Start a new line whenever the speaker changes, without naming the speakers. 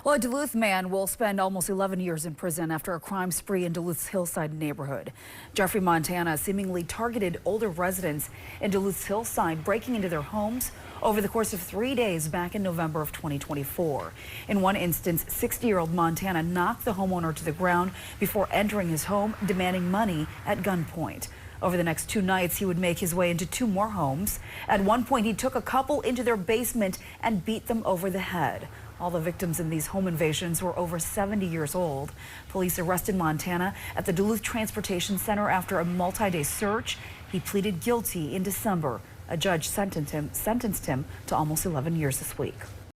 Well, a Duluth man will spend almost 11 years in prison after a crime spree in Duluth's Hillside neighborhood. Jeffrey Montana seemingly targeted older residents in Duluth's Hillside, breaking into their homes over the course of 3 days back in November of 2024. In one instance, 60-year-old Montana knocked the homeowner to the ground before entering his home, demanding money at gunpoint. Over the next 2 nights, he would make his way into 2 more homes. At one point, he took a couple into their basement and beat them over the head. All the victims in these home invasions were over 70 years old. Police arrested Montana at the Duluth Transportation Center after a multi-day search. He pleaded guilty in December. A judge sentenced him to almost 11 years this week.